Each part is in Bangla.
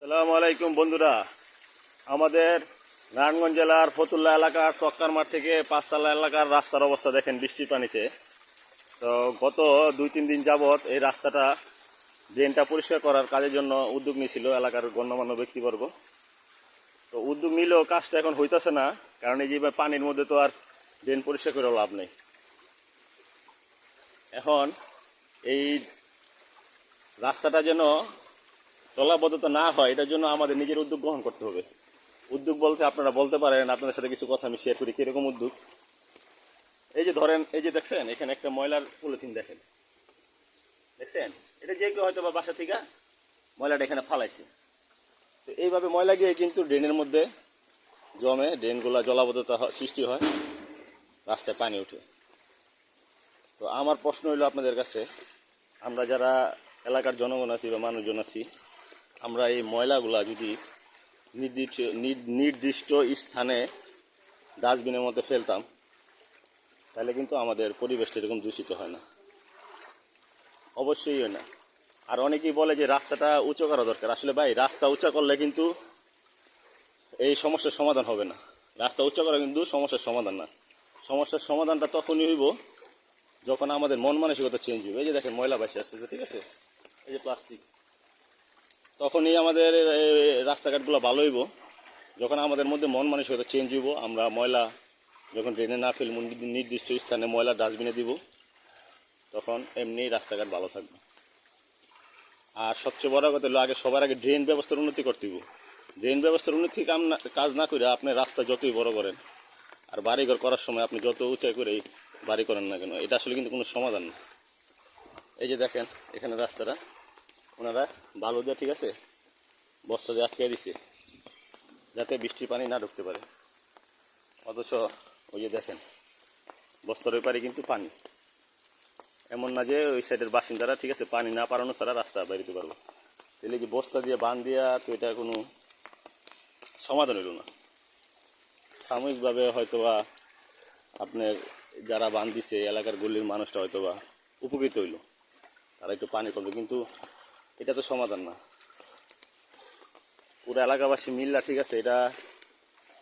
আসসালামু আলাইকুম বন্ধুরা। আমাদের নারায়ণগঞ্জ জেলার ফতুল্লা এলাকার চক্কার মাঠ থেকে পাঁচতলা এলাকার রাস্তার অবস্থা দেখেন বৃষ্টির পানিতে। তো গত 2-3 দিন যাবৎ এই রাস্তাটা ড্রেনটা পরিষ্কার করার কাজের জন্য উদ্যোগ নিয়েছিল এলাকার গণ্যমান্য ব্যক্তিবর্গ। তো উদ্যোগ নিলেও কাজটা এখন হইতেছে না, কারণ এই যে পানির মধ্যে তো আর ড্রেন পরিষ্কার করে লাভ নেই। এখন এই রাস্তাটা যেন চলাবদ্ধতা না হয়, এটার জন্য আমাদের নিজের উদ্যোগ গ্রহণ করতে হবে। উদ্যোগ বলতে আপনারা বলতে পারেন, আপনাদের সাথে কিছু কথা আমি শেয়ার করি কীরকম উদ্যোগ। এই যে ধরেন, এই যে দেখছেন এখানে একটা ময়লার পলিথিন দেখছেন, এটা যে কেউ হয়তো বা বাসা থেকে ময়লাটা এখানে ফালাইছে। তো এইভাবে ময়লা গিয়ে কিন্তু ড্রেনের মধ্যে জমে, ড্রেনগুলো জলাবদ্ধতা সৃষ্টি হয়, রাস্তায় পানি ওঠে। তো আমার প্রশ্ন হইল আপনাদের কাছে, আমরা যারা এলাকার জনগণ আছি বা মানুষজন আছি, আমরা এই ময়লাগুলা যদি নির্দিষ্ট স্থানে ডাস্টবিনের মধ্যে ফেলতাম, তাহলে কিন্তু আমাদের পরিবেশটা এরকম দূষিত হয় না, অবশ্যই হয় না। আর অনেকেই বলে যে রাস্তাটা উঁচু করা দরকার। আসলে ভাই, রাস্তা উঁচা করলে কিন্তু এই সমস্যার সমাধান হবে না। রাস্তা উঁচা করা কিন্তু সমস্যার সমাধান না। সমস্যার সমাধানটা তখনই হইব যখন আমাদের মন মানসিকতা চেঞ্জ হবে। এই যে দেখেন ময়লা ভাসে আসতেছে, ঠিক আছে, এই যে প্লাস্টিক, তখনই আমাদের রাস্তাঘাটগুলো ভালো হইব যখন আমাদের মধ্যে মন মানসিকতা চেঞ্জ হইব। আমরা ময়লা যখন ড্রেনে না ফেলব, নির্দিষ্ট স্থানে ময়লা ডাস্টবিনে দিব, তখন এমনি রাস্তাঘাট ভালো থাকবে। আর সবচেয়ে বড় কথা হলো, সবার আগে ড্রেন ব্যবস্থার উন্নতি করতে হবে। ড্রেন ব্যবস্থার উন্নতি কাজ না করে আপনি রাস্তা যতই বড় করেন আর বাড়িঘর করার সময় আপনি যত উঁচাই করে বাড়ি করেন না কেন, এটা আসলে কিন্তু কোনো সমাধান না। এই যে দেখেন এখানে রাস্তাটা ওনারা বালু দিয়ে, ঠিক আছে, বস্তা দিয়ে আটকে দিছে যাতে বৃষ্টির পানি না ঢুকতে পারে। অথচ ওই যে দেখেন বস্তার ওই পারে কিন্তু পানি, এমন না যে ওই সাইডের বাসিন্দারা, ঠিক আছে, পানি না পারানো ছাড়া রাস্তা বেরোতে পারবো। তাহলে যে বস্তা দিয়ে বান দিয়া, তো এটা কোনো সমাধান হইল না। সাময়িকভাবে হয়তোবা আপনার যারা বান দিছে এলাকার গল্লির মানুষটা হয়তোবা উপকৃত হইল, তারা একটু পানি করবে, কিন্তু এটা তো সমাধান না। পুরো এলাকাবাসী মিল্লা, ঠিক আছে, এটা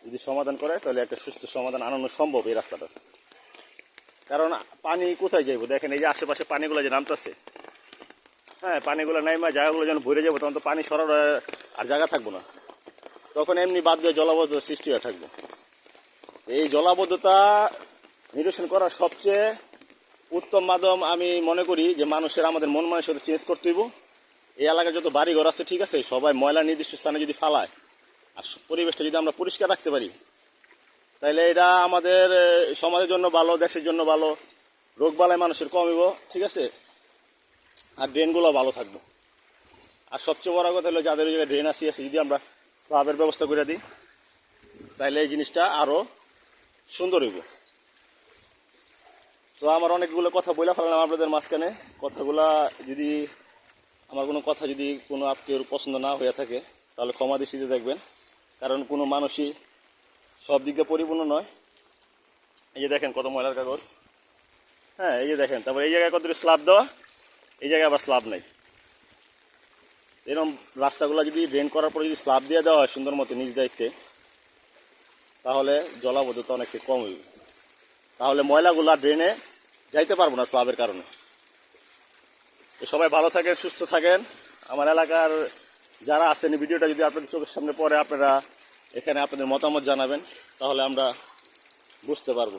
যদি সমাধান করে তাহলে একটা সুস্থ সমাধান আনানো সম্ভব এই রাস্তাটা। কারণ পানি কোথায় যাইব? দেখেন এই যে আশেপাশে পানিগুলো যে নামতেছে, হ্যাঁ, পানিগুলো নাইমা জায়গাগুলো যেন ভরে যাবো, তখন তো পানি সরার আর জায়গা থাকবো না, তখন এমনি বাদ দিয়ে জলাবদ্ধতা সৃষ্টি হয়ে থাকবো। এই জলাবদ্ধতা নিরসন করার সবচেয়ে উত্তম মাধ্যম আমি মনে করি যে মানুষের, আমাদের মন মানসিকতা চেঞ্জ করতে হইব। এই এলাকায় যত বাড়িঘর আছে, ঠিক আছে, সবাই ময়লা নির্দিষ্ট স্থানে যদি ফালায় আর পরিবেশটা যদি আমরা পরিষ্কার রাখতে পারি, তাহলে এটা আমাদের সমাজের জন্য ভালো, দেশের জন্য ভালো, রোগবালাই মানুষের কমিব, ঠিক আছে, আর ড্রেনগুলো ভালো থাকবো। আর সবচেয়ে বড় কথা হলো, যাদের ওই জায়গায় ড্রেন আছে যদি আমরা স্ল্যাবের ব্যবস্থা করে দিই, তাহলে এই জিনিসটা আরও সুন্দর হইব। তো আমার অনেকগুলো কথা বলে ফেললাম আপনাদের মাঝখানে। কথাগুলা যদি, আমার কোনো কথা যদি কোনো আপনার পছন্দ না হয়ে থাকে, তাহলে ক্ষমা দৃষ্টিতে দেখবেন, কারণ কোনো মানুষই সব দিকে পরিপূর্ণ নয়। এই যে দেখেন কত ময়লার কাগজ, হ্যাঁ, এই যে দেখেন, তারপর এই জায়গায় কত স্ল্যাব দেওয়া, এই জায়গায় আবার স্ল্যাব নেই। এরকম রাস্তাগুলো যদি ড্রেন করার পরে যদি স্ল্যাব দিয়ে দেওয়া হয় সুন্দর মতো নিজ দায়িত্বে, তাহলে জলাবদ্ধতা অনেকটা কম হইবে। তাহলে ময়লাগুলা ড্রেনে যাইতে পারবো না স্ল্যাবের কারণে। সবাই ভালো থাকেন, সুস্থ থাকেন। আমার এলাকার যারা আছেন, এই ভিডিওটা যদি আপনাদের চোখের সামনে পড়ে, আপনারা এখানে আপনাদের মতামত জানাবেন, তাহলে আমরা বুঝতে পারবো।